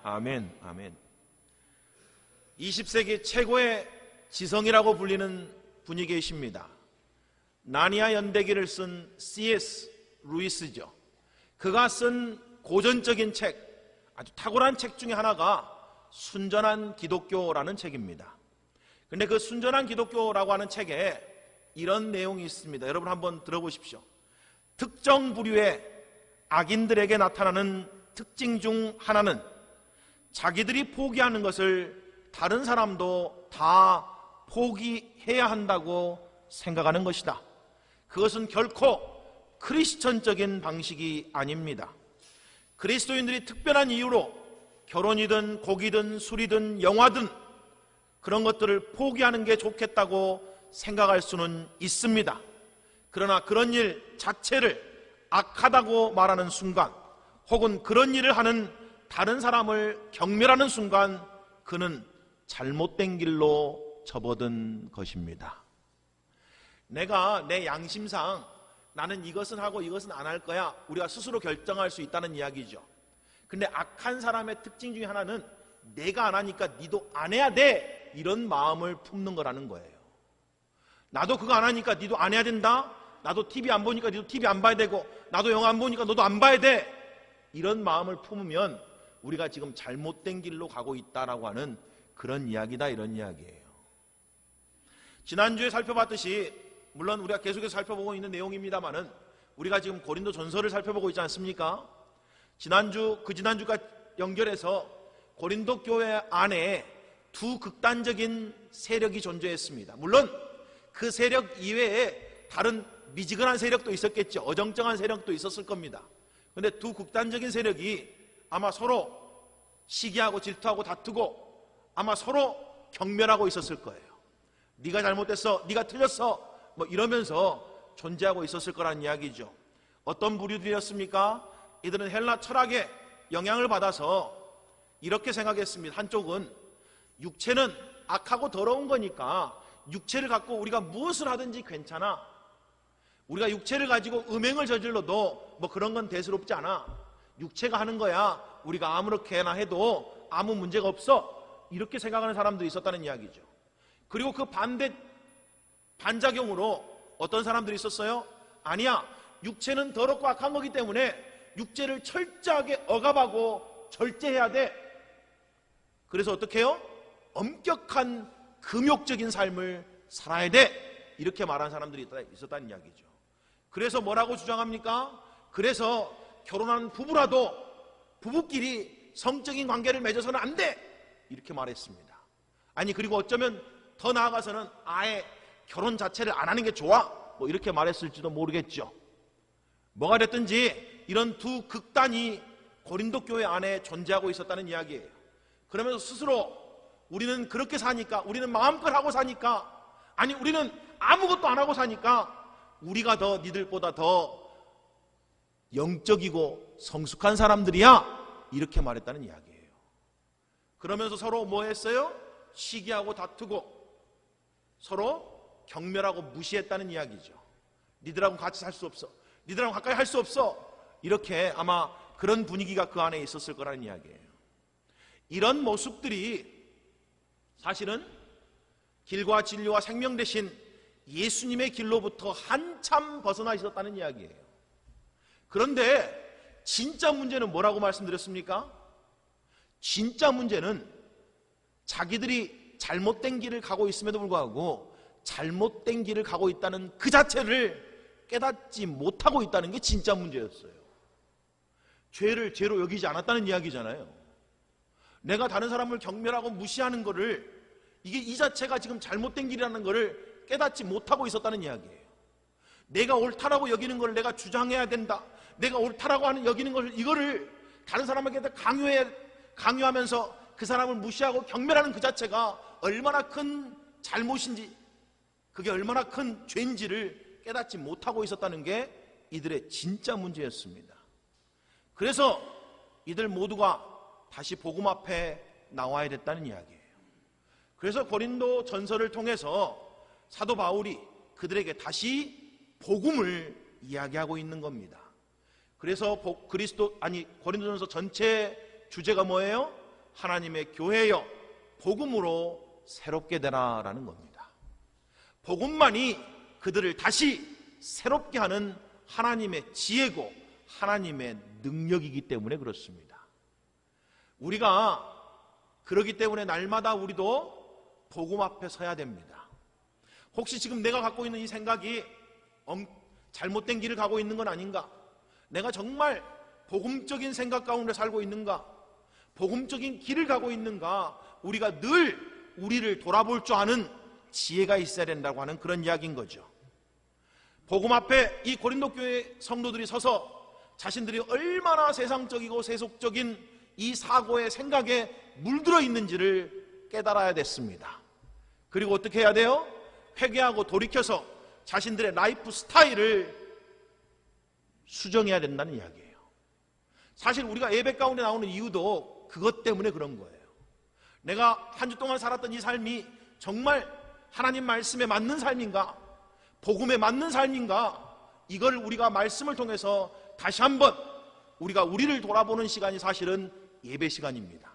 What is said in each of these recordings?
아멘, 아멘. 20세기 최고의 지성이라고 불리는 분이 계십니다. 나니아 연대기를 쓴 C.S. 루이스죠. 그가 쓴 고전적인 책, 아주 탁월한 책 중에 하나가 순전한 기독교라는 책입니다. 근데 그 순전한 기독교라고 하는 책에 이런 내용이 있습니다. 여러분 한번 들어보십시오. 특정 부류의 악인들에게 나타나는 특징 중 하나는 자기들이 포기하는 것을 다른 사람도 다 포기해야 한다고 생각하는 것이다. 그것은 결코 크리스천적인 방식이 아닙니다. 그리스도인들이 특별한 이유로 결혼이든 곡이든 술이든 영화든 그런 것들을 포기하는 게 좋겠다고 생각할 수는 있습니다. 그러나 그런 일 자체를 악하다고 말하는 순간, 혹은 그런 일을 하는 다른 사람을 경멸하는 순간, 그는 잘못된 길로 접어든 것입니다. 내가 내 양심상 나는 이것은 하고 이것은 안 할 거야, 우리가 스스로 결정할 수 있다는 이야기죠. 근데 악한 사람의 특징 중에 하나는 내가 안 하니까 니도 안 해야 돼, 이런 마음을 품는 거라는 거예요. 나도 그거 안 하니까 니도 안 해야 된다, 나도 TV 안 보니까 니도 TV 안 봐야 되고, 나도 영화 안 보니까 너도 안 봐야 돼, 이런 마음을 품으면 우리가 지금 잘못된 길로 가고 있다라고 하는 그런 이야기다, 이런 이야기예요. 지난주에 살펴봤듯이, 물론 우리가 계속해서 살펴보고 있는 내용입니다만은, 우리가 지금 고린도 전서를 살펴보고 있지 않습니까? 그 지난주가 연결해서 고린도 교회 안에 두 극단적인 세력이 존재했습니다. 물론 그 세력 이외에 다른 미지근한 세력도 있었겠죠. 어정쩡한 세력도 있었을 겁니다. 그런데 두 극단적인 세력이 아마 서로 시기하고 질투하고 다투고 아마 서로 경멸하고 있었을 거예요. 네가 잘못됐어, 네가 틀렸어, 뭐 이러면서 존재하고 있었을 거란 이야기죠. 어떤 부류들이었습니까? 이들은 헬라 철학의 영향을 받아서 이렇게 생각했습니다. 한쪽은 육체는 악하고 더러운 거니까 육체를 갖고 우리가 무엇을 하든지 괜찮아, 우리가 육체를 가지고 음행을 저질러도 뭐 그런 건 대수롭지 않아, 육체가 하는 거야, 우리가 아무렇게나 해도 아무 문제가 없어, 이렇게 생각하는 사람도 있었다는 이야기죠. 그리고 그 반작용으로 어떤 사람들이 있었어요? 아니야, 육체는 더럽고 악한 거기 때문에 육체를 철저하게 억압하고 절제해야 돼. 그래서 어떻게 해요? 엄격한 금욕적인 삶을 살아야 돼, 이렇게 말하는 사람들이 있었다는 이야기죠. 그래서 뭐라고 주장합니까? 그래서 결혼한 부부라도 부부끼리 성적인 관계를 맺어서는 안 돼, 이렇게 말했습니다. 아니, 그리고 어쩌면 더 나아가서는 아예 결혼 자체를 안 하는 게 좋아, 뭐 이렇게 말했을지도 모르겠죠. 뭐가 됐든지 이런 두 극단이 고린도 교회 안에 존재하고 있었다는 이야기예요. 그러면서 스스로 우리는 그렇게 사니까, 우리는 마음껏 하고 사니까, 아니 우리는 아무것도 안 하고 사니까 우리가 더 니들보다 더 영적이고 성숙한 사람들이야, 이렇게 말했다는 이야기예요. 그러면서 서로 뭐 했어요? 시기하고 다투고 서로 경멸하고 무시했다는 이야기죠. 니들하고 같이 살 수 없어, 니들하고 가까이 할 수 없어, 이렇게 아마 그런 분위기가 그 안에 있었을 거라는 이야기예요. 이런 모습들이 사실은 길과 진리와 생명 되신 예수님의 길로부터 한참 벗어나 있었다는 이야기예요. 그런데 진짜 문제는 뭐라고 말씀드렸습니까? 진짜 문제는 자기들이 잘못된 길을 가고 있음에도 불구하고 잘못된 길을 가고 있다는 그 자체를 깨닫지 못하고 있다는 게 진짜 문제였어요. 죄를 죄로 여기지 않았다는 이야기잖아요. 내가 다른 사람을 경멸하고 무시하는 거를, 이게 이 자체가 지금 잘못된 길이라는 거를 깨닫지 못하고 있었다는 이야기예요. 내가 옳다라고 여기는 걸 내가 주장해야 된다, 내가 옳다라고 하는 여기는 걸, 이거를 다른 사람에게 강요하면서 그 사람을 무시하고 경멸하는 그 자체가 얼마나 큰 잘못인지, 그게 얼마나 큰 죄인지를 깨닫지 못하고 있었다는 게 이들의 진짜 문제였습니다. 그래서 이들 모두가 다시 복음 앞에 나와야 됐다는 이야기예요. 그래서 고린도 전서를 통해서 사도 바울이 그들에게 다시 복음을 이야기하고 있는 겁니다. 그래서 고린도전서 전체 주제가 뭐예요? 하나님의 교회여 복음으로 새롭게 되라라는 겁니다. 복음만이 그들을 다시 새롭게 하는 하나님의 지혜고 하나님의 능력이기 때문에 그렇습니다. 우리가 그러기 때문에 날마다 우리도 복음 앞에 서야 됩니다. 혹시 지금 내가 갖고 있는 이 생각이 잘못된 길을 가고 있는 건 아닌가? 내가 정말 복음적인 생각 가운데 살고 있는가? 복음적인 길을 가고 있는가? 우리가 늘 우리를 돌아볼 줄 아는 지혜가 있어야 된다고 하는 그런 이야기인 거죠. 복음 앞에 이 고린도 교회 성도들이 서서 자신들이 얼마나 세상적이고 세속적인 이 사고의 생각에 물들어 있는지를 깨달아야 됐습니다. 그리고 어떻게 해야 돼요? 회개하고 돌이켜서 자신들의 라이프 스타일을 수정해야 된다는 이야기예요. 사실 우리가 예배 가운데 나오는 이유도 그것 때문에 그런 거예요. 내가 한 주 동안 살았던 이 삶이 정말 하나님 말씀에 맞는 삶인가? 복음에 맞는 삶인가? 이걸 우리가 말씀을 통해서 다시 한번 우리가 우리를 돌아보는 시간이 사실은 예배 시간입니다.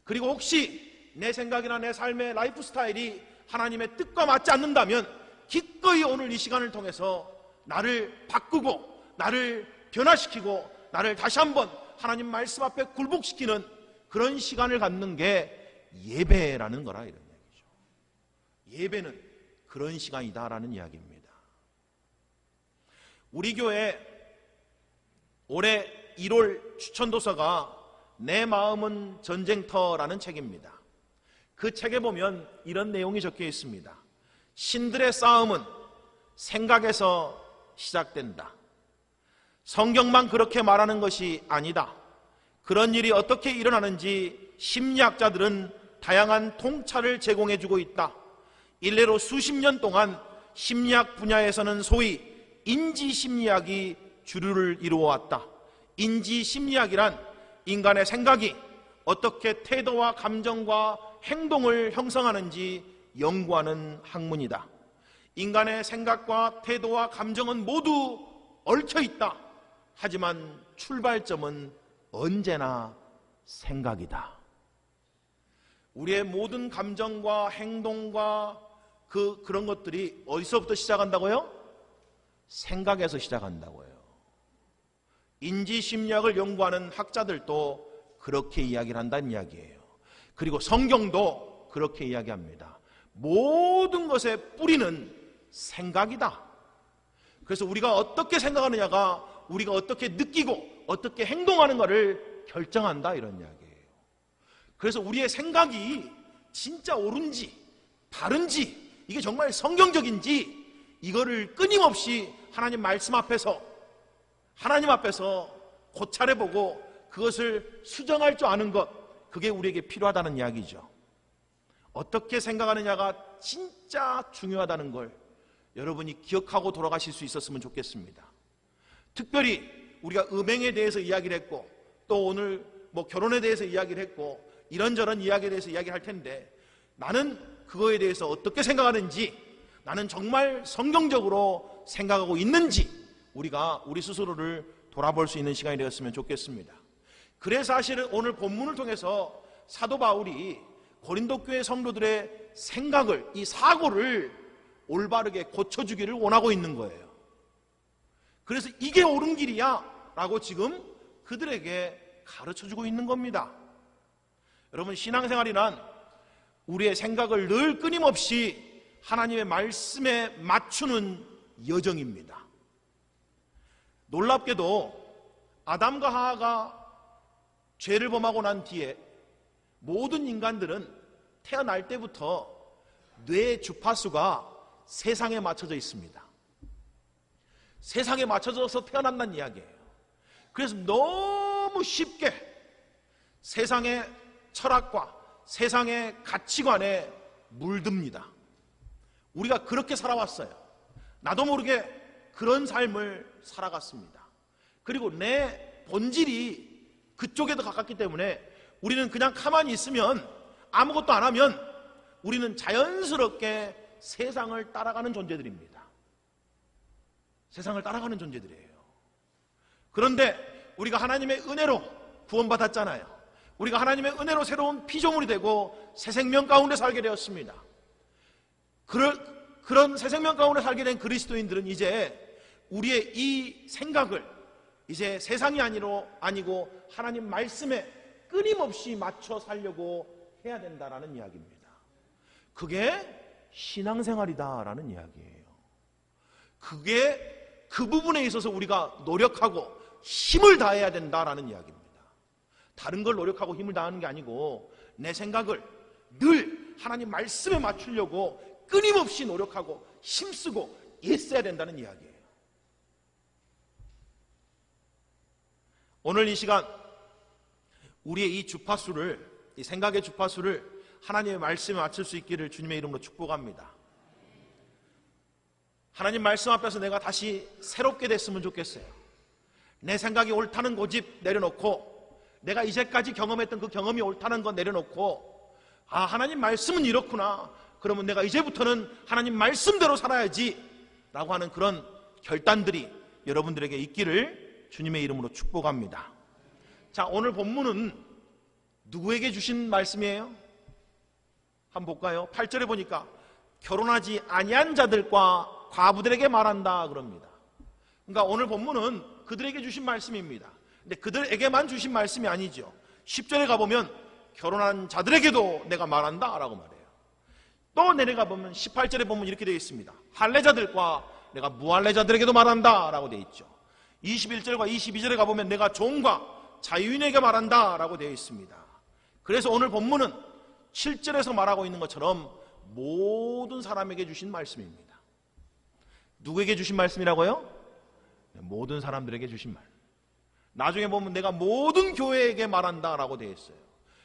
그리고 혹시 내 생각이나 내 삶의 라이프 스타일이 하나님의 뜻과 맞지 않는다면 기꺼이 오늘 이 시간을 통해서 나를 바꾸고 나를 변화시키고 나를 다시 한번 하나님 말씀 앞에 굴복시키는 그런 시간을 갖는 게 예배라는 거라 이런 얘기죠. 예배는 그런 시간이다라는 이야기입니다. 우리 교회 올해 1월 추천도서가 내 마음은 전쟁터라는 책입니다. 그 책에 보면 이런 내용이 적혀 있습니다. 신들의 싸움은 생각에서 시작된다. 성경만 그렇게 말하는 것이 아니다. 그런 일이 어떻게 일어나는지 심리학자들은 다양한 통찰을 제공해주고 있다. 일례로 수십 년 동안 심리학 분야에서는 소위 인지심리학이 주류를 이루어왔다. 인지심리학이란 인간의 생각이 어떻게 태도와 감정과 행동을 형성하는지 연구하는 학문이다. 인간의 생각과 태도와 감정은 모두 얽혀있다. 하지만 출발점은 언제나 생각이다. 우리의 모든 감정과 행동과 그런 것들이 어디서부터 시작한다고요? 생각에서 시작한다고요. 인지심리학을 연구하는 학자들도 그렇게 이야기를 한다는 이야기예요. 그리고 성경도 그렇게 이야기합니다. 모든 것의 뿌리는 생각이다. 그래서 우리가 어떻게 생각하느냐가 우리가 어떻게 느끼고 어떻게 행동하는가를 결정한다 이런 이야기예요. 그래서 우리의 생각이 진짜 옳은지 바른지 이게 정말 성경적인지 이거를 끊임없이 하나님 말씀 앞에서 하나님 앞에서 고찰해보고 그것을 수정할 줄 아는 것, 그게 우리에게 필요하다는 이야기죠. 어떻게 생각하느냐가 진짜 중요하다는 걸 여러분이 기억하고 돌아가실 수 있었으면 좋겠습니다. 특별히 우리가 음행에 대해서 이야기를 했고 또 오늘 결혼에 대해서 이야기를 했고 이런저런 이야기에 대해서 이야기할 텐데 나는 그거에 대해서 어떻게 생각하는지 나는 정말 성경적으로 생각하고 있는지 우리가 우리 스스로를 돌아볼 수 있는 시간이 되었으면 좋겠습니다. 그래서 사실은 오늘 본문을 통해서 사도 바울이 고린도 교회 성도들의 생각을 이 사고를 올바르게 고쳐주기를 원하고 있는 거예요. 그래서 이게 옳은 길이야 라고 지금 그들에게 가르쳐주고 있는 겁니다. 여러분 신앙생활이란 우리의 생각을 늘 끊임없이 하나님의 말씀에 맞추는 여정입니다. 놀랍게도 아담과 하와가 죄를 범하고 난 뒤에 모든 인간들은 태어날 때부터 뇌의 주파수가 세상에 맞춰져 있습니다. 세상에 맞춰져서 태어난다는 이야기예요. 그래서 너무 쉽게 세상의 철학과 세상의 가치관에 물듭니다. 우리가 그렇게 살아왔어요. 나도 모르게 그런 삶을 살아갔습니다. 그리고 내 본질이 그쪽에 더 가깝기 때문에 우리는 그냥 가만히 있으면 아무것도 안 하면 우리는 자연스럽게 세상을 따라가는 존재들입니다. 세상을 따라가는 존재들이에요. 그런데 우리가 하나님의 은혜로 구원받았잖아요. 우리가 하나님의 은혜로 새로운 피조물이 되고 새 생명 가운데 살게 되었습니다. 그런 새 생명 가운데 살게 된 그리스도인들은 이제 우리의 이 생각을 이제 세상이 아니고 하나님 말씀에 끊임없이 맞춰 살려고 해야 된다라는 이야기입니다. 그게 신앙생활이다라는 이야기예요. 그게 그 부분에 있어서 우리가 노력하고 힘을 다해야 된다라는 이야기입니다. 다른 걸 노력하고 힘을 다하는 게 아니고 내 생각을 늘 하나님 말씀에 맞추려고 끊임없이 노력하고 힘쓰고 애써야 된다는 이야기예요. 오늘 이 시간 우리의 이 주파수를, 이 생각의 주파수를 하나님의 말씀에 맞출 수 있기를 주님의 이름으로 축복합니다. 하나님 말씀 앞에서 내가 다시 새롭게 됐으면 좋겠어요. 내 생각이 옳다는 고집 내려놓고 내가 이제까지 경험했던 그 경험이 옳다는 거 내려놓고 하나님 말씀은 이렇구나. 그러면 내가 이제부터는 하나님 말씀대로 살아야지 라고 하는 그런 결단들이 여러분들에게 있기를 주님의 이름으로 축복합니다. 자, 오늘 본문은 누구에게 주신 말씀이에요? 한번 볼까요? 8절에 보니까 결혼하지 아니한 자들과 과부들에게 말한다 그럽니다. 그러니까 오늘 본문은 그들에게 주신 말씀입니다. 근데 그들에게만 주신 말씀이 아니죠. 10절에 가보면 결혼한 자들에게도 내가 말한다 라고 말해요. 또 내려가 보면 18절에 보면 이렇게 되어 있습니다. 할례자들과 내가 무할례자들에게도 말한다 라고 되어 있죠. 21절과 22절에 가보면 내가 종과 자유인에게 말한다 라고 되어 있습니다. 그래서 오늘 본문은 7절에서 말하고 있는 것처럼 모든 사람에게 주신 말씀입니다. 누구에게 주신 말씀이라고요? 모든 사람들에게 주신 말. 나중에 보면 내가 모든 교회에게 말한다 라고 되어 있어요.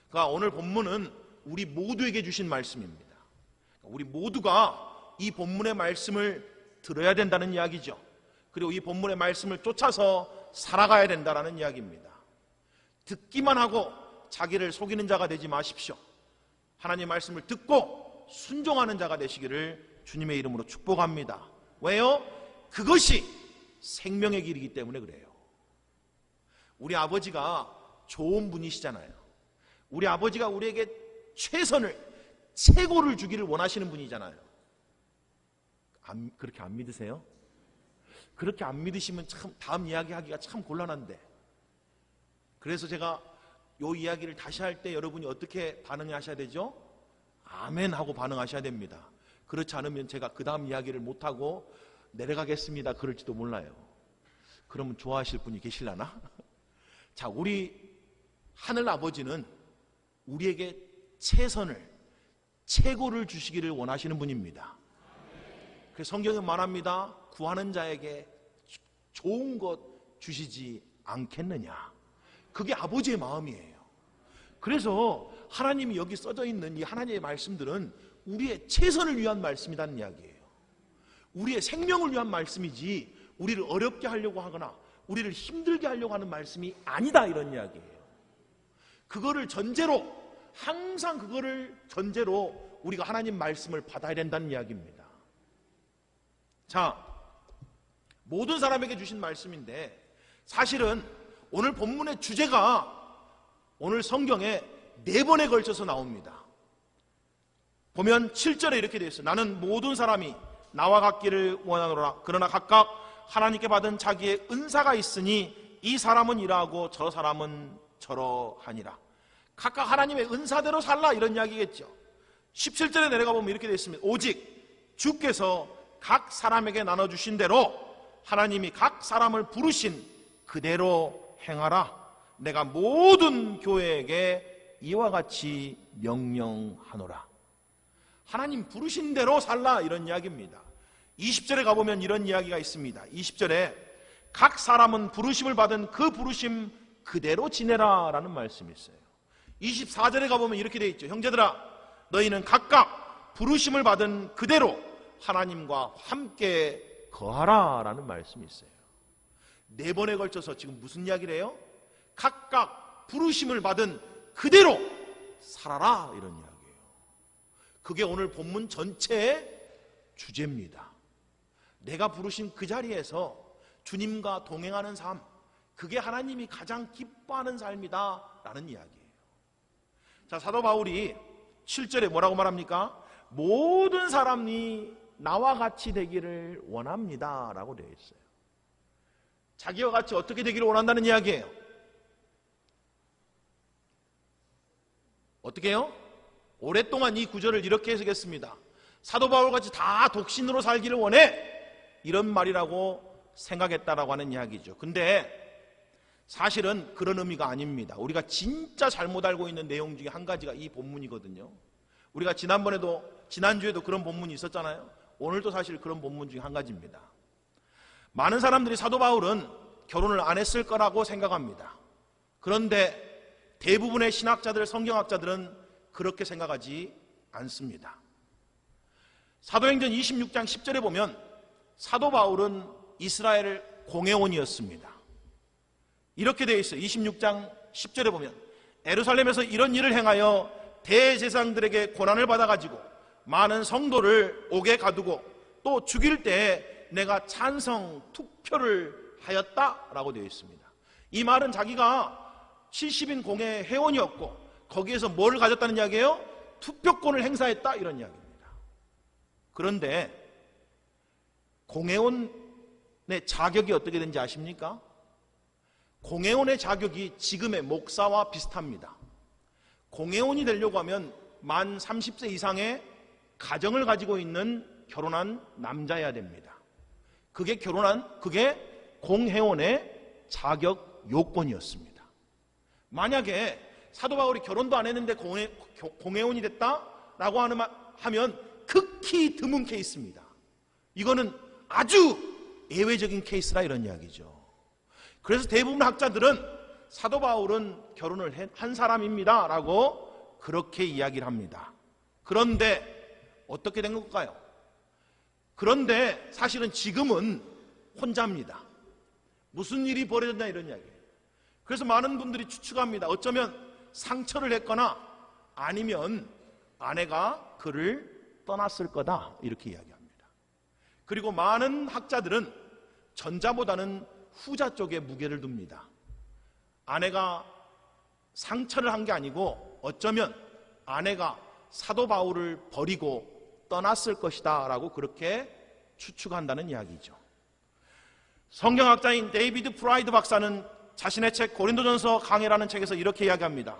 그러니까 오늘 본문은 우리 모두에게 주신 말씀입니다. 우리 모두가 이 본문의 말씀을 들어야 된다는 이야기죠. 그리고 이 본문의 말씀을 쫓아서 살아가야 된다는 이야기입니다. 듣기만 하고 자기를 속이는 자가 되지 마십시오. 하나님의 말씀을 듣고 순종하는 자가 되시기를 주님의 이름으로 축복합니다. 왜요? 그것이 생명의 길이기 때문에 그래요. 우리 아버지가 좋은 분이시잖아요. 우리 아버지가 우리에게 최고를 주기를 원하시는 분이잖아요. 그렇게 안 믿으세요? 그렇게 안 믿으시면 참 다음 이야기하기가 참 곤란한데, 그래서 제가 이 이야기를 다시 할 때 여러분이 어떻게 반응하셔야 되죠? 아멘 하고 반응하셔야 됩니다. 그렇지 않으면 제가 그 다음 이야기를 못하고 내려가겠습니다 그럴지도 몰라요. 그러면 좋아하실 분이 계실라나? 자, 우리 하늘 아버지는 우리에게 최고를 주시기를 원하시는 분입니다. 그래서 성경은 말합니다. 구하는 자에게 좋은 것 주시지 않겠느냐. 그게 아버지의 마음이에요. 그래서 하나님이 여기 써져 있는 이 하나님의 말씀들은 우리의 최선을 위한 말씀이라는 이야기예요. 우리의 생명을 위한 말씀이지 우리를 어렵게 하려고 하거나 우리를 힘들게 하려고 하는 말씀이 아니다 이런 이야기예요. 그거를 전제로, 항상 그거를 전제로 우리가 하나님 말씀을 받아야 된다는 이야기입니다. 자, 모든 사람에게 주신 말씀인데 사실은 오늘 본문의 주제가 오늘 성경에 4번에 걸쳐서 나옵니다. 보면 7절에 이렇게 되어 있어요. 나는 모든 사람이 나와 같기를 원하노라. 그러나 각각 하나님께 받은 자기의 은사가 있으니 이 사람은 이러하고 저 사람은 저러하니라. 각각 하나님의 은사대로 살라 이런 이야기겠죠. 17절에 내려가 보면 이렇게 되어 있습니다. 오직 주께서 각 사람에게 나눠주신 대로 하나님이 각 사람을 부르신 그대로 행하라. 내가 모든 교회에게 이와 같이 명령하노라. 하나님 부르신 대로 살라 이런 이야기입니다. 20절에 가보면 이런 이야기가 있습니다. 20절에 각 사람은 부르심을 받은 그 부르심 그대로 지내라 라는 말씀이 있어요. 24절에 가보면 이렇게 되어 있죠. 형제들아 너희는 각각 부르심을 받은 그대로 하나님과 함께 거하라 라는 말씀이 있어요. 4번에 걸쳐서 지금 무슨 이야기를 해요? 각각 부르심을 받은 그대로 살아라 이런 이야기예요. 그게 오늘 본문 전체의 주제입니다. 내가 부르신 그 자리에서 주님과 동행하는 삶, 그게 하나님이 가장 기뻐하는 삶이다 라는 이야기예요. 자, 사도 바울이 7절에 뭐라고 말합니까? 모든 사람이 나와 같이 되기를 원합니다 라고 되어 있어요. 자기와 같이 어떻게 되기를 원한다는 이야기예요. 어떻게 해요? 오랫동안 이 구절을 이렇게 해석했습니다. 사도 바울같이 다 독신으로 살기를 원해, 이런 말이라고 생각했다라고 하는 이야기죠. 근데 사실은 그런 의미가 아닙니다. 우리가 진짜 잘못 알고 있는 내용 중에 한 가지가 이 본문이거든요. 우리가 지난주에도 그런 본문이 있었잖아요. 오늘도 사실 그런 본문 중에 한 가지입니다. 많은 사람들이 사도 바울은 결혼을 안 했을 거라고 생각합니다. 그런데 대부분의 신학자들, 성경학자들은 그렇게 생각하지 않습니다. 사도행전 26장 10절에 보면 사도 바울은 이스라엘 공회원이었습니다. 이렇게 되어 있어요. 26장 10절에 보면 예루살렘에서 이런 일을 행하여 대제사장들에게 고난을 받아가지고 많은 성도를 옥에 가두고 또 죽일 때 내가 찬성 투표를 하였다라고 되어 있습니다. 이 말은 자기가 70인 공회 회원이었고 거기에서 뭘 가졌다는 이야기예요? 투표권을 행사했다, 이런 이야기입니다. 그런데 공회원의 자격이 어떻게 되는지 아십니까? 공회원의 자격이 지금의 목사와 비슷합니다. 공회원이 되려고 하면 만 30세 이상의 가정을 가지고 있는 결혼한 남자여야 됩니다. 그게 공회원의 자격 요건이었습니다. 만약에 사도 바울이 결혼도 안 했는데 공회원이 됐다라고 하면 극히 드문 케이스입니다. 이거는 아주 예외적인 케이스라 이런 이야기죠. 그래서 대부분 학자들은 사도 바울은 결혼을 한 사람입니다 라고 그렇게 이야기를 합니다. 그런데 어떻게 된 걸까요? 그런데 사실은 지금은 혼자입니다. 무슨 일이 벌어졌냐 이런 이야기예요. 그래서 많은 분들이 추측합니다. 어쩌면 상처를 했거나 아니면 아내가 그를 떠났을 거다, 이렇게 이야기합니다. 그리고 많은 학자들은 전자보다는 후자 쪽에 무게를 둡니다. 아내가 상처를 한 게 아니고 어쩌면 아내가 사도 바울을 버리고 떠났을 것이다 라고 그렇게 추측한다는 이야기죠. 성경학자인 데이비드 프라이드 박사는 자신의 책 고린도전서 강해라는 책에서 이렇게 이야기합니다.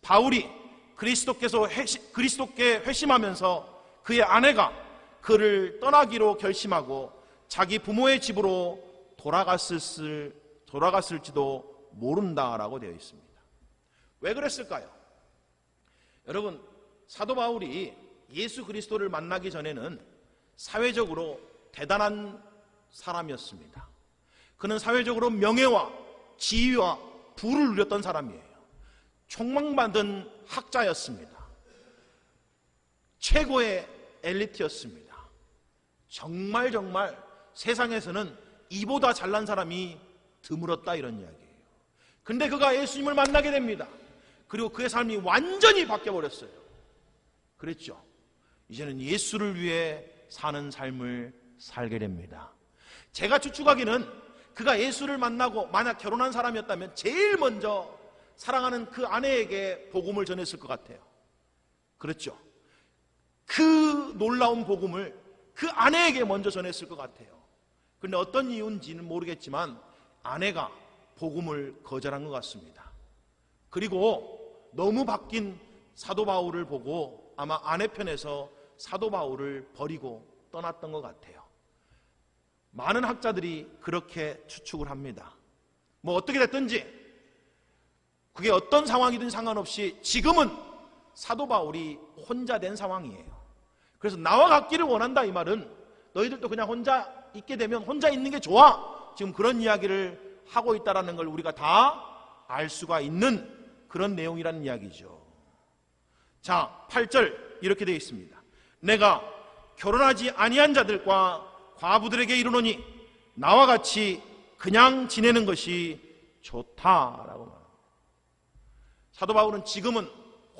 바울이 그리스도께 회심하면서 그의 아내가 그를 떠나기로 결심하고 자기 부모의 집으로 돌아갔을지도 모른다라고 되어 있습니다. 왜 그랬을까요? 여러분, 사도 바울이 예수 그리스도를 만나기 전에는 사회적으로 대단한 사람이었습니다. 그는 사회적으로 명예와 지위와 부를 누렸던 사람이에요. 촉망받은 학자였습니다. 최고의 엘리트였습니다. 정말 세상에서는 이보다 잘난 사람이 드물었다, 이런 이야기예요. 근데 그가 예수님을 만나게 됩니다. 그리고 그의 삶이 완전히 바뀌어버렸어요. 그랬죠. 이제는 예수를 위해 사는 삶을 살게 됩니다. 제가 추측하기는 그가 예수를 만나고 만약 결혼한 사람이었다면 제일 먼저 사랑하는 그 아내에게 복음을 전했을 것 같아요. 그렇죠. 그 놀라운 복음을 그 아내에게 먼저 전했을 것 같아요. 그런데 어떤 이유인지는 모르겠지만 아내가 복음을 거절한 것 같습니다. 그리고 너무 바뀐 사도 바울을 보고 아마 아내 편에서 사도 바울을 버리고 떠났던 것 같아요. 많은 학자들이 그렇게 추측을 합니다. 뭐 어떻게 됐든지 그게 어떤 상황이든 상관없이 지금은 사도 바울이 혼자 된 상황이에요. 그래서 나와 같기를 원한다, 이 말은 너희들도 그냥 혼자 있게 되면 혼자 있는 게 좋아, 지금 그런 이야기를 하고 있다는 걸 우리가 다 알 수가 있는 그런 내용이라는 이야기죠. 자, 8절 이렇게 되어 있습니다. 내가 결혼하지 아니한 자들과 과부들에게 이르노니 나와 같이 그냥 지내는 것이 좋다라고 말합니다. 사도 바울은 지금은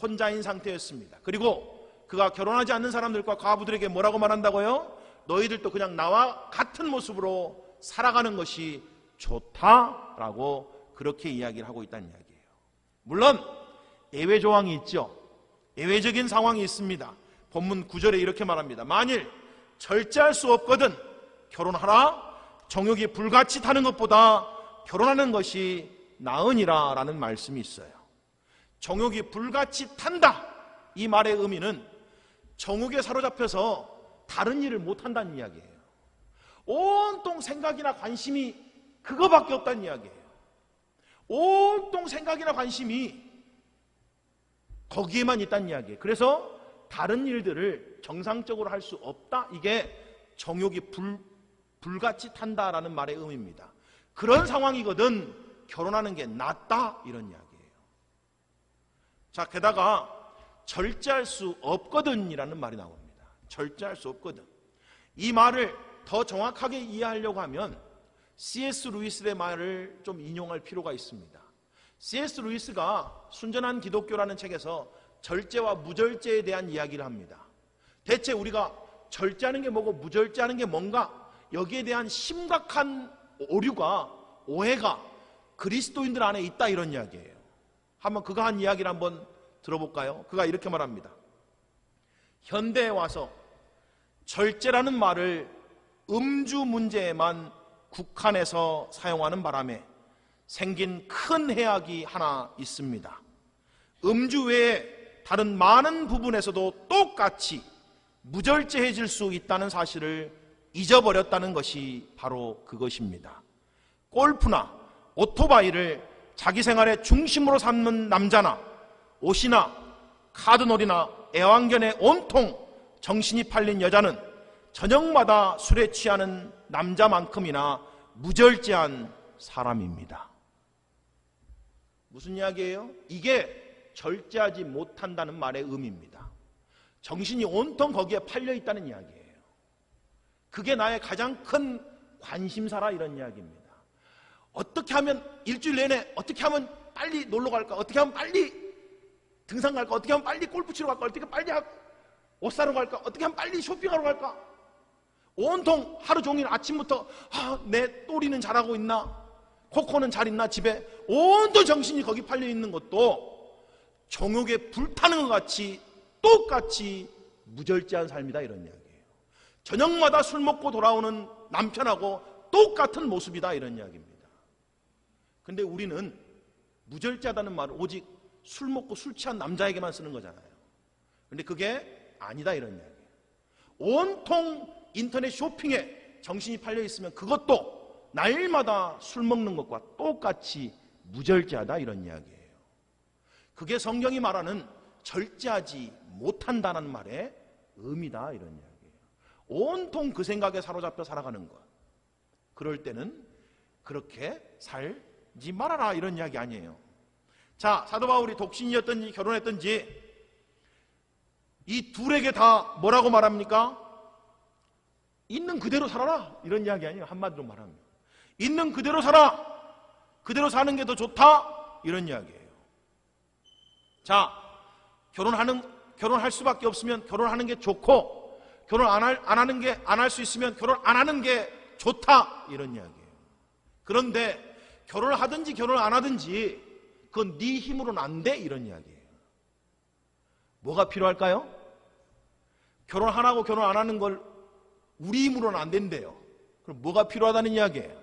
혼자인 상태였습니다. 그리고 그가 결혼하지 않는 사람들과 과부들에게 뭐라고 말한다고요? 너희들도 그냥 나와 같은 모습으로 살아가는 것이 좋다라고 그렇게 이야기를 하고 있다는 이야기예요. 물론 예외 조항이 있죠. 예외적인 상황이 있습니다. 본문 9절에 이렇게 말합니다. 만일 절제할 수 없거든 결혼하라. 정욕이 불같이 타는 것보다 결혼하는 것이 나으니라 라는 말씀이 있어요. 정욕이 불같이 탄다, 이 말의 의미는 정욕에 사로잡혀서 다른 일을 못한다는 이야기예요. 온통 생각이나 관심이 그거밖에 없다는 이야기예요. 온통 생각이나 관심이 거기에만 있다는 이야기예요. 그래서 다른 일들을 정상적으로 할 수 없다, 이게 정욕이 불같이 탄다라는 말의 의미입니다. 그런 상황이거든 결혼하는 게 낫다, 이런 이야기예요. 자, 게다가 절제할 수 없거든이라는 말이 나옵니다. 절제할 수 없거든. 이 말을 더 정확하게 이해하려고 하면 C.S. 루이스의 말을 좀 인용할 필요가 있습니다. C.S. 루이스가 순전한 기독교라는 책에서 절제와 무절제에 대한 이야기를 합니다. 대체 우리가 절제하는 게 뭐고 무절제하는 게 뭔가, 여기에 대한 심각한 오류가, 오해가 그리스도인들 안에 있다, 이런 이야기예요. 한번 그가 한 이야기를 한번 들어볼까요? 그가 이렇게 말합니다. 현대에 와서 절제라는 말을 음주 문제에만 국한해서 사용하는 바람에 생긴 큰 해악이 하나 있습니다. 음주 외에 다른 많은 부분에서도 똑같이 무절제해질 수 있다는 사실을 잊어버렸다는 것이 바로 그것입니다. 골프나 오토바이를 자기 생활의 중심으로 삼는 남자나 옷이나 카드놀이나 애완견에 온통 정신이 팔린 여자는 저녁마다 술에 취하는 남자만큼이나 무절제한 사람입니다. 무슨 이야기예요? 이게 절제하지 못한다는 말의 의미입니다. 정신이 온통 거기에 팔려 있다는 이야기예요. 그게 나의 가장 큰 관심사라, 이런 이야기입니다. 어떻게 하면 일주일 내내, 어떻게 하면 빨리 놀러 갈까, 어떻게 하면 빨리 등산 갈까, 어떻게 하면 빨리 골프 치러 갈까, 어떻게 빨리 옷 사러 갈까, 어떻게 하면 빨리 쇼핑하러 갈까. 온통 하루 종일 아침부터 내 또리는 잘하고 있나, 코코는 잘 있나, 집에 온통 정신이 거기 팔려 있는 것도 정욕에 불타는 것 같이 똑같이 무절제한 삶이다, 이런 이야기예요. 저녁마다 술 먹고 돌아오는 남편하고 똑같은 모습이다, 이런 이야기입니다. 근데 우리는 무절제하다는 말을 오직 술 먹고 술 취한 남자에게만 쓰는 거잖아요. 근데 그게 아니다, 이런 이야기예요. 온통 인터넷 쇼핑에 정신이 팔려 있으면 그것도 날마다 술 먹는 것과 똑같이 무절제하다, 이런 이야기예요. 그게 성경이 말하는 절제하지 못한다는 말의 의미다, 이런 이야기예요. 온통 그 생각에 사로잡혀 살아가는 것. 그럴 때는 그렇게 살지 말아라, 이런 이야기 아니에요. 자, 사도 바울이 독신이었든지 결혼했든지 이 둘에게 다 뭐라고 말합니까? 있는 그대로 살아라, 이런 이야기 아니에요. 한마디로 말하면 있는 그대로 살아, 그대로 사는 게 더 좋다, 이런 이야기예요. 자, 결혼할 수밖에 없으면 결혼하는 게 좋고, 결혼 안 할 수 있으면 결혼 안 하는 게 좋다, 이런 이야기예요. 그런데 결혼을 하든지 결혼을 안 하든지 그건 네 힘으로는 안 돼, 이런 이야기예요. 뭐가 필요할까요? 결혼하라고 결혼 안 하는 걸 우리 힘으로는 안 된대요. 그럼 뭐가 필요하다는 이야기예요?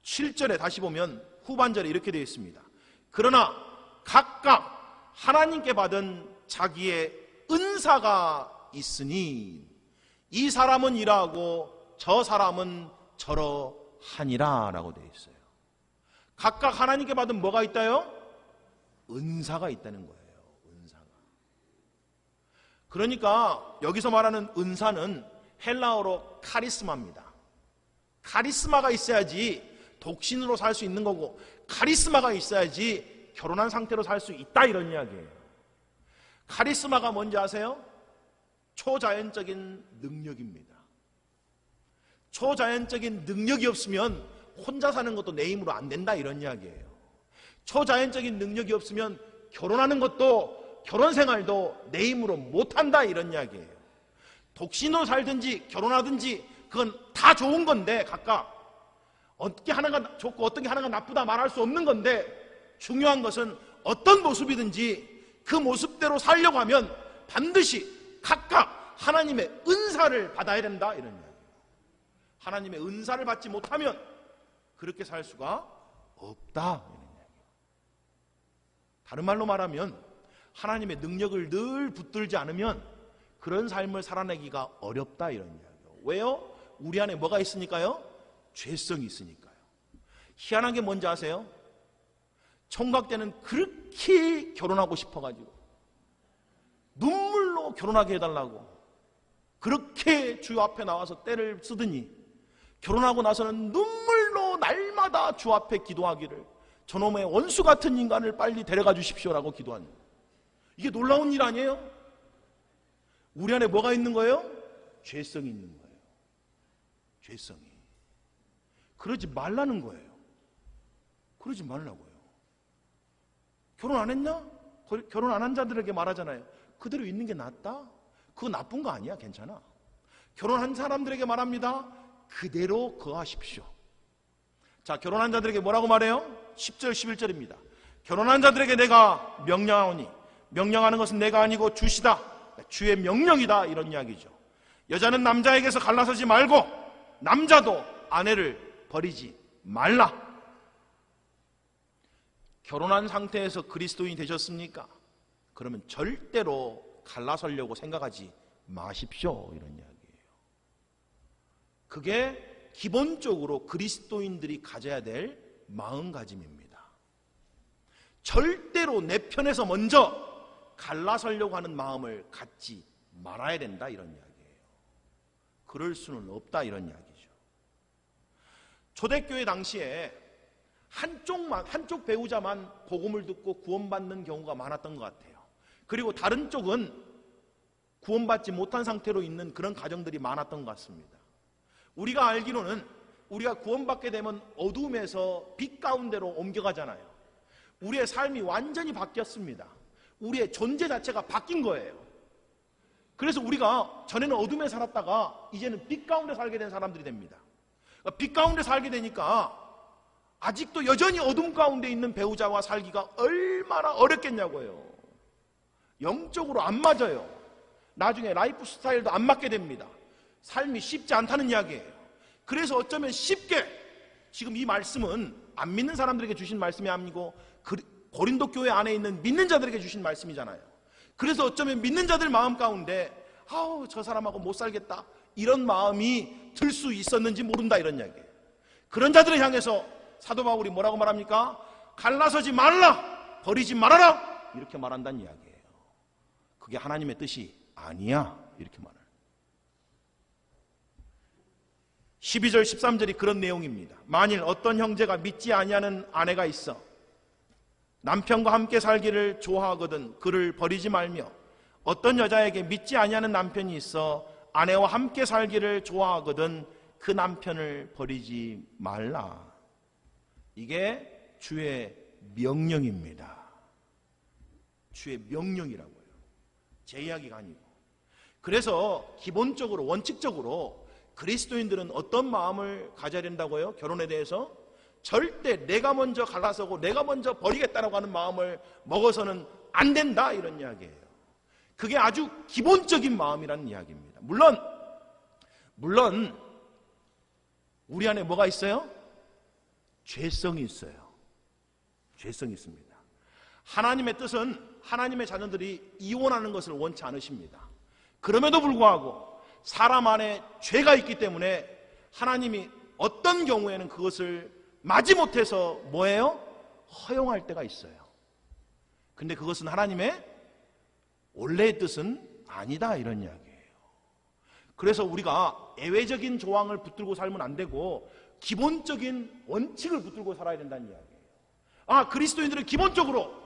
7절에 다시 보면 후반절에 이렇게 되어 있습니다. 그러나 각각 하나님께 받은 자기의 은사가 있으니 이 사람은 이러하고 저 사람은 저러하니라 라고 되어 있어요. 각각 하나님께 받은 뭐가 있다요? 은사가 있다는 거예요. 은사가. 그러니까 여기서 말하는 은사는 헬라어로 카리스마입니다. 카리스마가 있어야지 독신으로 살 수 있는 거고, 카리스마가 있어야지 결혼한 상태로 살 수 있다, 이런 이야기예요. 카리스마가 뭔지 아세요? 초자연적인 능력입니다. 초자연적인 능력이 없으면 혼자 사는 것도 내 힘으로 안 된다, 이런 이야기예요. 초자연적인 능력이 없으면 결혼하는 것도, 결혼 생활도 내 힘으로 못한다, 이런 이야기예요. 독신으로 살든지 결혼하든지 그건 다 좋은 건데, 각각 어떻게 하나가 좋고 어떤 게 하나가 나쁘다 말할 수 없는 건데, 중요한 것은 어떤 모습이든지 그 모습대로 살려고 하면 반드시 각각 하나님의 은사를 받아야 된다, 이런 이야기예요. 하나님의 은사를 받지 못하면 그렇게 살 수가 없다, 이런 이야기예요. 다른 말로 말하면 하나님의 능력을 늘 붙들지 않으면 그런 삶을 살아내기가 어렵다, 이런 이야기예요. 왜요? 우리 안에 뭐가 있으니까요? 죄성이 있으니까요. 희한한 게 뭔지 아세요? 총각 때는 그렇게 결혼하고 싶어가지고 눈물로 결혼하게 해달라고 그렇게 주 앞에 나와서 떼를 쓰더니 결혼하고 나서는 눈물로 날마다 주 앞에 기도하기를 저놈의 원수 같은 인간을 빨리 데려가 주십시오라고 기도하는, 이게 놀라운 일 아니에요? 우리 안에 뭐가 있는 거예요? 죄성이 있는 거예요. 죄성이. 그러지 말라는 거예요. 그러지 말라고요. 결혼 안 했냐? 결혼 안 한 자들에게 말하잖아요. 그대로 있는 게 낫다? 그거 나쁜 거 아니야. 괜찮아. 결혼한 사람들에게 말합니다. 그대로 거하십시오. 자, 결혼한 자들에게 뭐라고 말해요? 10절 11절입니다. 결혼한 자들에게 내가 명령하오니, 명령하는 것은 내가 아니고 주시다, 주의 명령이다, 이런 이야기죠. 여자는 남자에게서 갈라서지 말고 남자도 아내를 버리지 말라. 결혼한 상태에서 그리스도인이 되셨습니까? 그러면 절대로 갈라서려고 생각하지 마십시오, 이런 이야기예요. 그게 기본적으로 그리스도인들이 가져야 될 마음가짐입니다. 절대로 내 편에서 먼저 갈라서려고 하는 마음을 갖지 말아야 된다, 이런 이야기예요. 그럴 수는 없다, 이런 이야기죠. 초대교회 당시에 한쪽 배우자만 복음을 듣고 구원받는 경우가 많았던 것 같아요. 그리고 다른 쪽은 구원받지 못한 상태로 있는 그런 가정들이 많았던 것 같습니다. 우리가 알기로는 우리가 구원받게 되면 어둠에서 빛 가운데로 옮겨가잖아요. 우리의 삶이 완전히 바뀌었습니다. 우리의 존재 자체가 바뀐 거예요. 그래서 우리가 전에는 어둠에 살았다가 이제는 빛 가운데 살게 된 사람들이 됩니다. 그러니까 빛 가운데 살게 되니까 아직도 여전히 어둠 가운데 있는 배우자와 살기가 얼마나 어렵겠냐고요. 영적으로 안 맞아요. 나중에 라이프 스타일도 안 맞게 됩니다. 삶이 쉽지 않다는 이야기예요. 그래서 어쩌면 쉽게, 지금 이 말씀은 안 믿는 사람들에게 주신 말씀이 아니고 고린도 교회 안에 있는 믿는 자들에게 주신 말씀이잖아요. 그래서 어쩌면 믿는 자들 마음 가운데 아우 저 사람하고 못 살겠다, 이런 마음이 들 수 있었는지 모른다, 이런 이야기예요. 그런 자들을 향해서 사도 바울이 뭐라고 말합니까? 갈라서지 말라, 버리지 말아라, 이렇게 말한다는 이야기예요. 그게 하나님의 뜻이 아니야, 이렇게 말해요. 12절 13절이 그런 내용입니다. 만일 어떤 형제가 믿지 아니하는 아내가 있어 남편과 함께 살기를 좋아하거든 그를 버리지 말며, 어떤 여자에게 믿지 아니하는 남편이 있어 아내와 함께 살기를 좋아하거든 그 남편을 버리지 말라. 이게 주의 명령입니다. 주의 명령이라고요. 제 이야기가 아니고. 그래서 기본적으로 원칙적으로 그리스도인들은 어떤 마음을 가져야 된다고요? 결혼에 대해서 절대 내가 먼저 갈라서고 내가 먼저 버리겠다라고 하는 마음을 먹어서는 안 된다, 이런 이야기예요. 그게 아주 기본적인 마음이라는 이야기입니다. 물론 우리 안에 뭐가 있어요? 죄성이 있어요. 죄성이 있습니다. 하나님의 뜻은 하나님의 자녀들이 이혼하는 것을 원치 않으십니다. 그럼에도 불구하고 사람 안에 죄가 있기 때문에 하나님이 어떤 경우에는 그것을 마지못해서 뭐예요? 허용할 때가 있어요. 근데 그것은 하나님의 원래의 뜻은 아니다, 이런 이야기예요. 그래서 우리가 예외적인 조항을 붙들고 살면 안 되고 기본적인 원칙을 붙들고 살아야 된다는 이야기예요. 아, 그리스도인들은 기본적으로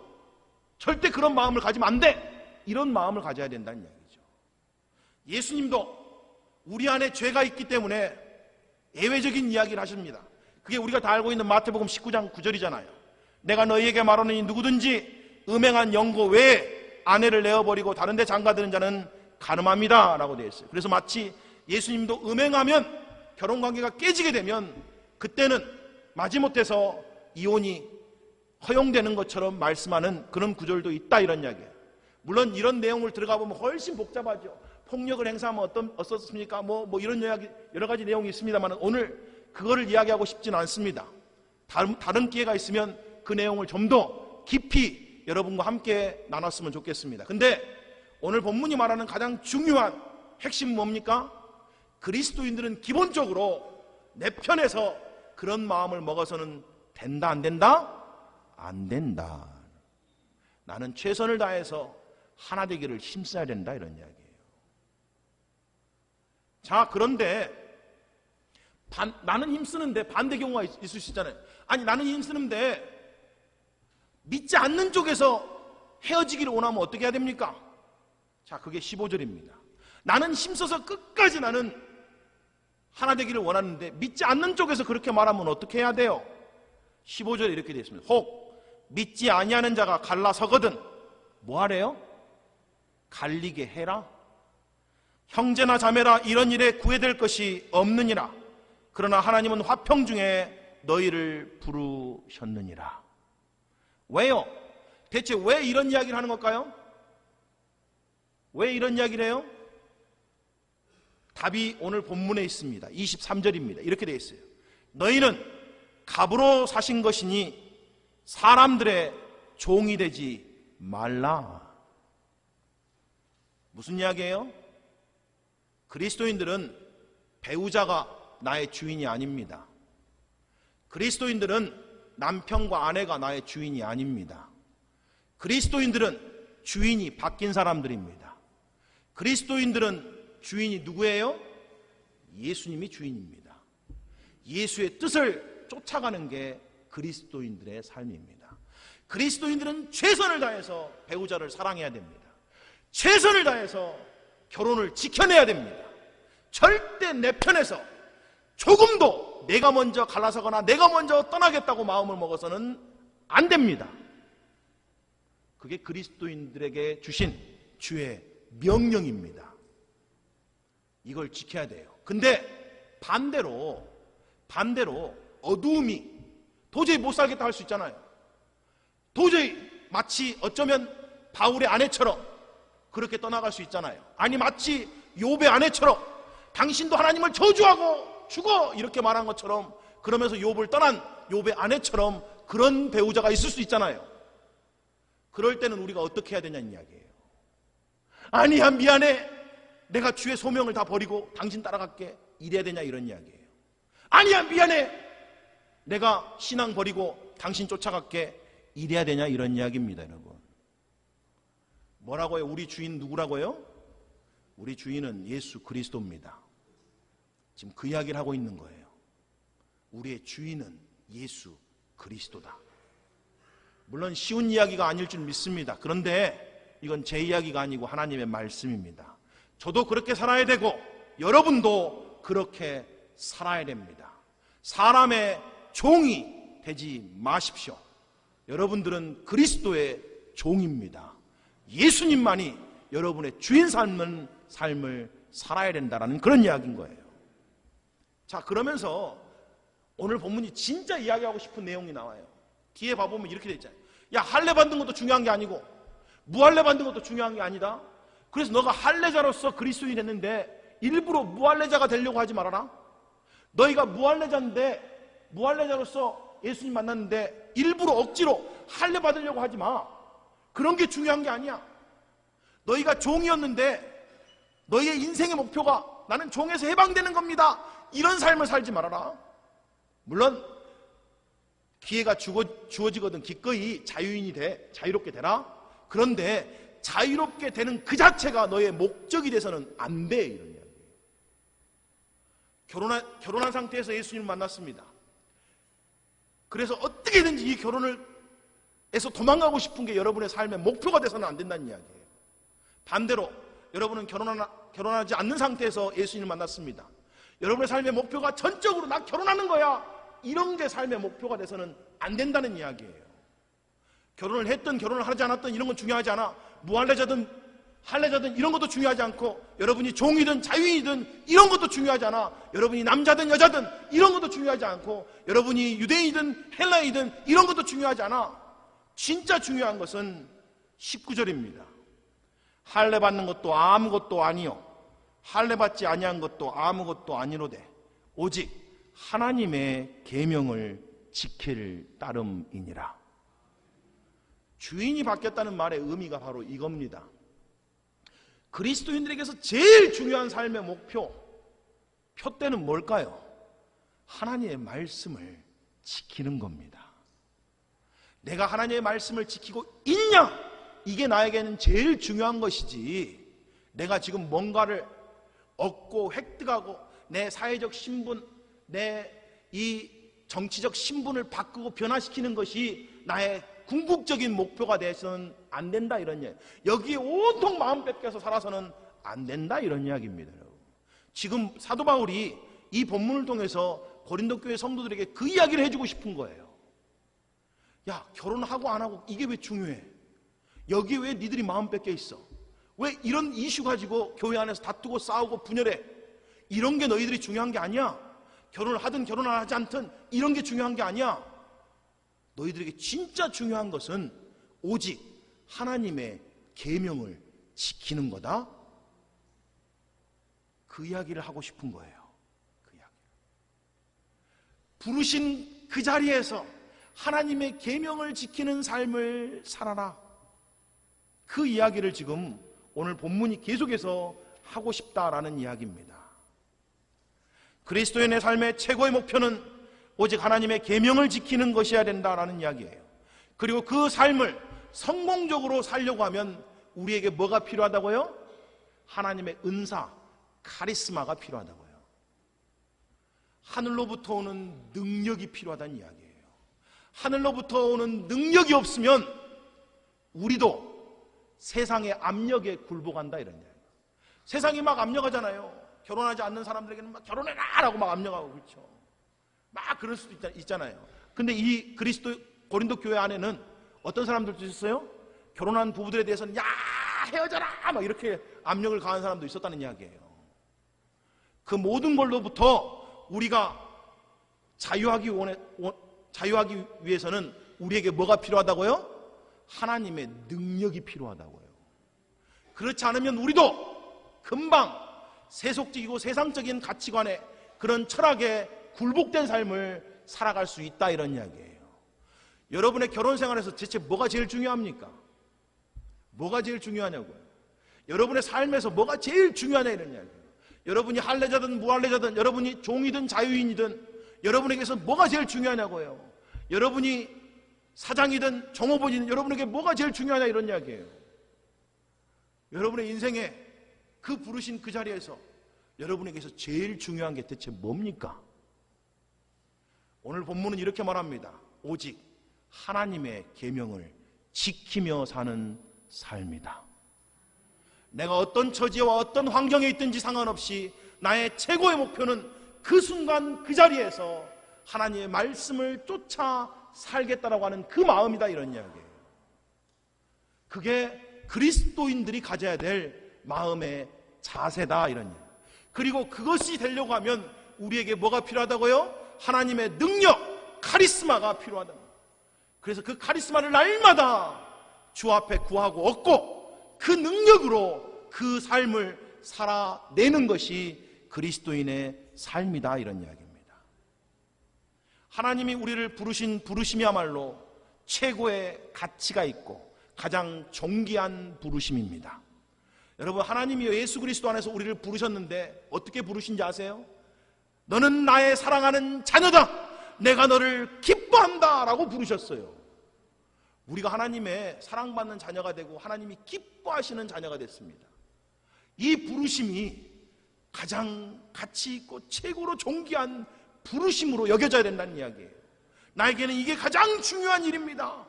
절대 그런 마음을 가지면 안 돼, 이런 마음을 가져야 된다는 이야기죠. 예수님도 우리 안에 죄가 있기 때문에 예외적인 이야기를 하십니다. 그게 우리가 다 알고 있는 마태복음 19장 9절이잖아요. 내가 너희에게 말하노니 누구든지 음행한 영고 외에 아내를 내어버리고 다른 데 장가드는 자는 간음합니다 라고 되어 있어요. 그래서 마치 예수님도 음행하면, 결혼관계가 깨지게 되면 그때는 마지못해서 이혼이 허용되는 것처럼 말씀하는 그런 구절도 있다, 이런 이야기예요. 물론 이런 내용을 들어가 보면 훨씬 복잡하죠. 폭력을 행사하면 어떻습니까? 뭐 이런 이야기, 여러 가지 내용이 있습니다만 오늘 그거를 이야기하고 싶지는 않습니다. 다른 기회가 있으면 그 내용을 좀 더 깊이 여러분과 함께 나눴으면 좋겠습니다. 근데 오늘 본문이 말하는 가장 중요한 핵심 뭡니까? 그리스도인들은 기본적으로 내 편에서 그런 마음을 먹어서는 된다, 안 된다? 안 된다. 나는 최선을 다해서 하나 되기를 힘써야 된다, 이런 이야기예요. 자, 그런데 나는 힘쓰는데 반대 경우가 있을 수 있잖아요. 아니, 나는 힘쓰는데 믿지 않는 쪽에서 헤어지기를 원하면 어떻게 해야 됩니까? 자, 그게 15절입니다. 나는 힘써서 끝까지 나는 하나 되기를 원하는데 믿지 않는 쪽에서 그렇게 말하면 어떻게 해야 돼요? 15절에 이렇게 되어 있습니다. 혹 믿지 아니하는 자가 갈라서거든 뭐 하래요? 갈리게 해라. 형제나 자매라 이런 일에 구애될 것이 없느니라. 그러나 하나님은 화평 중에 너희를 부르셨느니라. 왜요? 대체 왜 이런 이야기를 하는 걸까요? 왜 이런 이야기를 해요? 답이 오늘 본문에 있습니다. 23절입니다. 이렇게 되어 있어요. 너희는 갑으로 사신 것이니 사람들의 종이 되지 말라. 무슨 이야기예요? 그리스도인들은 배우자가 나의 주인이 아닙니다. 그리스도인들은 남편과 아내가 나의 주인이 아닙니다. 그리스도인들은 주인이 바뀐 사람들입니다. 그리스도인들은 주인이 누구예요? 예수님이 주인입니다. 예수의 뜻을 쫓아가는 게 그리스도인들의 삶입니다. 그리스도인들은 최선을 다해서 배우자를 사랑해야 됩니다. 최선을 다해서 결혼을 지켜내야 됩니다. 절대 내 편에서 조금도 내가 먼저 갈라서거나 내가 먼저 떠나겠다고 마음을 먹어서는 안 됩니다. 그게 그리스도인들에게 주신 주의 명령입니다. 이걸 지켜야 돼요. 근데 반대로 어두움이 도저히 못 살겠다 할 수 있잖아요. 도저히 마치 어쩌면 바울의 아내처럼 그렇게 떠나갈 수 있잖아요. 아니 마치 욥의 아내처럼 당신도 하나님을 저주하고 죽어 이렇게 말한 것처럼 그러면서 욥을 떠난 욥의 아내처럼 그런 배우자가 있을 수 있잖아요. 그럴 때는 우리가 어떻게 해야 되냐는 이야기예요. 아니야 미안해 내가 주의 소명을 다 버리고 당신 따라갈게 이래야 되냐 이런 이야기예요. 아니야 미안해 내가 신앙 버리고 당신 쫓아갈게 이래야 되냐 이런 이야기입니다. 여러분 뭐라고요? 우리 주인 누구라고요? 우리 주인은 예수 그리스도입니다. 지금 그 이야기를 하고 있는 거예요. 우리의 주인은 예수 그리스도다. 물론 쉬운 이야기가 아닐 줄 믿습니다. 그런데 이건 제 이야기가 아니고 하나님의 말씀입니다. 저도 그렇게 살아야 되고 여러분도 그렇게 살아야 됩니다. 사람의 종이 되지 마십시오. 여러분들은 그리스도의 종입니다. 예수님만이 여러분의 주인 삶을 살아야 된다는 그런 이야기인 거예요. 자, 그러면서 오늘 본문이 진짜 이야기하고 싶은 내용이 나와요. 뒤에 봐보면 이렇게 돼 있잖아요. 야, 할례 받는 것도 중요한 게 아니고 무할례 받는 것도 중요한 게 아니다. 그래서 너가 할례자로서 그리스도인이 됐는데 일부러 무할례자가 되려고 하지 말아라. 너희가 무할례자로서 예수님 만났는데 일부러 억지로 할례 받으려고 하지 마. 그런 게 중요한 게 아니야. 너희가 종이었는데 너희의 인생의 목표가 나는 종에서 해방되는 겁니다. 이런 삶을 살지 말아라. 물론 기회가 주어지거든 기꺼이 자유롭게 되라. 그런데 자유롭게 되는 그 자체가 너의 목적이 돼서는 안 돼. 이런 이야기예요. 결혼한 상태에서 예수님을 만났습니다. 그래서 어떻게든지 이 결혼에서 도망가고 싶은 게 여러분의 삶의 목표가 돼서는 안 된다는 이야기예요. 반대로 여러분은 결혼하지 않는 상태에서 예수님을 만났습니다. 여러분의 삶의 목표가 전적으로 나 결혼하는 거야. 이런 게 삶의 목표가 돼서는 안 된다는 이야기예요. 결혼을 했든 결혼을 하지 않았든 이런 건 중요하지 않아. 무할례자든 할례자든 이런 것도 중요하지 않고 여러분이 종이든 자유인이든 이런 것도 중요하지 않아. 여러분이 남자든 여자든 이런 것도 중요하지 않고 여러분이 유대인이든 헬라인이든 이런 것도 중요하지 않아. 진짜 중요한 것은 19절입니다. 할례 받는 것도 아무것도 아니요 할례 받지 아니한 것도 아무것도 아니로되 오직 하나님의 계명을 지킬 따름이니라. 주인이 바뀌었다는 말의 의미가 바로 이겁니다. 그리스도인들에게서 제일 중요한 삶의 표대는 뭘까요? 하나님의 말씀을 지키는 겁니다. 내가 하나님의 말씀을 지키고 있냐? 이게 나에게는 제일 중요한 것이지, 내가 지금 뭔가를 얻고 획득하고 내 사회적 신분, 내 이 정치적 신분을 바꾸고 변화시키는 것이 나의 궁극적인 목표가 돼서는 안 된다, 이런 이야기. 여기에 온통 마음 뺏겨서 살아서는 안 된다, 이런 이야기입니다. 지금 사도 바울이 이 본문을 통해서 고린도 교회 성도들에게 그 이야기를 해주고 싶은 거예요. 야, 결혼하고 안 하고 이게 왜 중요해? 여기에 왜 니들이 마음 뺏겨 있어? 왜 이런 이슈 가지고 교회 안에서 다투고 싸우고 분열해? 이런 게 너희들이 중요한 게 아니야. 결혼을 하든 결혼을 하지 않든 이런 게 중요한 게 아니야. 너희들에게 진짜 중요한 것은 오직 하나님의 계명을 지키는 거다. 그 이야기를 하고 싶은 거예요. 그 이야기. 부르신 그 자리에서 하나님의 계명을 지키는 삶을 살아라. 그 이야기를 지금 오늘 본문이 계속해서 하고 싶다라는 이야기입니다. 그리스도인의 삶의 최고의 목표는 오직 하나님의 계명을 지키는 것이어야 된다라는 이야기예요. 그리고 그 삶을 성공적으로 살려고 하면 우리에게 뭐가 필요하다고요? 하나님의 은사, 카리스마가 필요하다고요. 하늘로부터 오는 능력이 필요하다는 이야기예요. 하늘로부터 오는 능력이 없으면 우리도 세상의 압력에 굴복한다, 이런 이야기예요. 세상이 막 압력하잖아요. 결혼하지 않는 사람들에게는 막 결혼해라 라고 막 압력하고, 그렇죠. 막 그럴 수도 있잖아요. 근데 이 그리스도 고린도 교회 안에는 어떤 사람들도 있었어요? 결혼한 부부들에 대해서는 야, 헤어져라 막 이렇게 압력을 가한 사람도 있었다는 이야기예요. 그 모든 걸로부터 우리가 자유하기 위해서는 우리에게 뭐가 필요하다고요? 하나님의 능력이 필요하다고요. 그렇지 않으면 우리도 금방 세속적이고 세상적인 가치관에, 그런 철학에 굴복된 삶을 살아갈 수 있다, 이런 이야기예요. 여러분의 결혼 생활에서 대체 뭐가 제일 중요합니까? 뭐가 제일 중요하냐고요. 여러분의 삶에서 뭐가 제일 중요하냐, 이런 이야기예요. 여러분이 할례자든 무할례자든, 여러분이 종이든 자유인이든 여러분에게서 뭐가 제일 중요하냐고요. 여러분이 사장이든 종업원이든 여러분에게 뭐가 제일 중요하냐, 이런 이야기예요. 여러분의 인생에 그 부르신 그 자리에서 여러분에게서 제일 중요한 게 대체 뭡니까? 오늘 본문은 이렇게 말합니다. 오직 하나님의 계명을 지키며 사는 삶이다. 내가 어떤 처지와 어떤 환경에 있든지 상관없이 나의 최고의 목표는 그 순간 그 자리에서 하나님의 말씀을 쫓아 살겠다라고 하는 그 마음이다, 이런 이야기예요. 그게 그리스도인들이 가져야 될 마음의 자세다, 이런 이야기. 그리고 그것이 되려고 하면 우리에게 뭐가 필요하다고요? 하나님의 능력, 카리스마가 필요하다. 그래서 그 카리스마를 날마다 주 앞에 구하고 얻고 그 능력으로 그 삶을 살아내는 것이 그리스도인의 삶이다, 이런 이야기입니다. 하나님이 우리를 부르신 부르심이야말로 최고의 가치가 있고 가장 존귀한 부르심입니다. 여러분, 하나님이 예수 그리스도 안에서 우리를 부르셨는데 어떻게 부르신지 아세요? 너는 나의 사랑하는 자녀다, 내가 너를 기뻐한다 라고 부르셨어요. 우리가 하나님의 사랑받는 자녀가 되고 하나님이 기뻐하시는 자녀가 됐습니다. 이 부르심이 가장 가치 있고 최고로 존귀한 부르심으로 여겨져야 된다는 이야기예요. 나에게는 이게 가장 중요한 일입니다.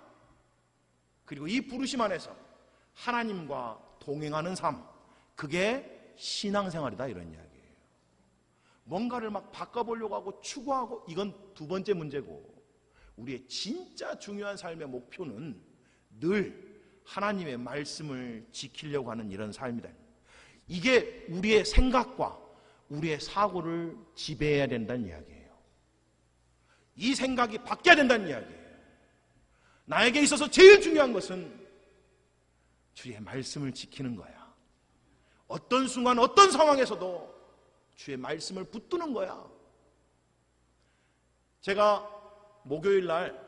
그리고 이 부르심 안에서 하나님과 동행하는 삶, 그게 신앙생활이다, 이런 이야기예요. 뭔가를 막 바꿔보려고 하고 추구하고, 이건 두 번째 문제고, 우리의 진짜 중요한 삶의 목표는 늘 하나님의 말씀을 지키려고 하는 이런 삶이다. 이게 우리의 생각과 우리의 사고를 지배해야 된다는 이야기예요. 이 생각이 바뀌어야 된다는 이야기예요. 나에게 있어서 제일 중요한 것은 주의 말씀을 지키는 거야. 어떤 순간 어떤 상황에서도 주의 말씀을 붙드는 거야. 제가 목요일 날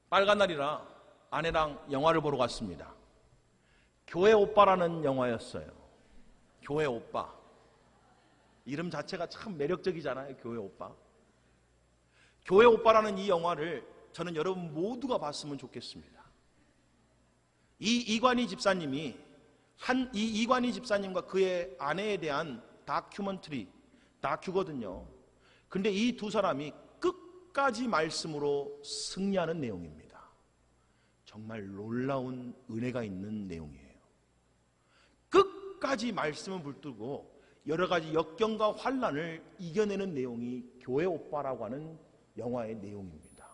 빨간 날이라 아내랑 영화를 보러 갔습니다. 교회 오빠라는 영화였어요. 교회 오빠. 이름 자체가 참 매력적이잖아요. 교회 오빠. 교회 오빠라는 이 영화를 저는 여러분 모두가 봤으면 좋겠습니다. 이 이관희 집사님이 이 이관희 집사님과 그의 아내에 대한 다큐거든요. 근데 이 두 사람이 끝까지 말씀으로 승리하는 내용입니다. 정말 놀라운 은혜가 있는 내용이에요. 끝까지 말씀을 붙들고 여러 가지 역경과 환난을 이겨내는 내용이 교회 오빠라고 하는 영화의 내용입니다.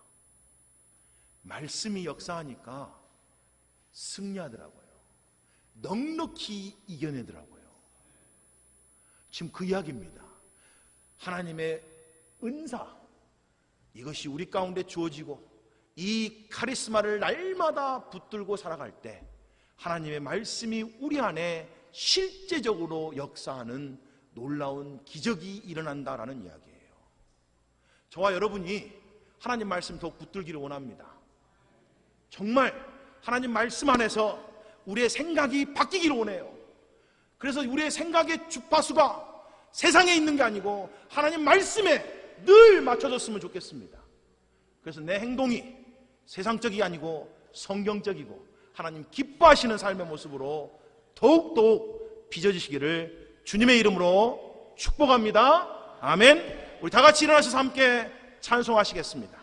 말씀이 역사하니까 승리하더라고요. 넉넉히 이겨내더라고요. 지금 그 이야기입니다. 하나님의 은사, 이것이 우리 가운데 주어지고 이 카리스마를 날마다 붙들고 살아갈 때 하나님의 말씀이 우리 안에 실제적으로 역사하는 놀라운 기적이 일어난다라는 이야기예요. 저와 여러분이 하나님 말씀 더욱 붙들기를 원합니다. 정말 하나님 말씀 안에서 우리의 생각이 바뀌기를 원해요. 그래서 우리의 생각의 주파수가 세상에 있는 게 아니고 하나님 말씀에 늘 맞춰졌으면 좋겠습니다. 그래서 내 행동이 세상적이 아니고 성경적이고 하나님 기뻐하시는 삶의 모습으로 더욱더욱 빚어지시기를 주님의 이름으로 축복합니다. 아멘. 우리 다 같이 일어나셔서 함께 찬송하시겠습니다.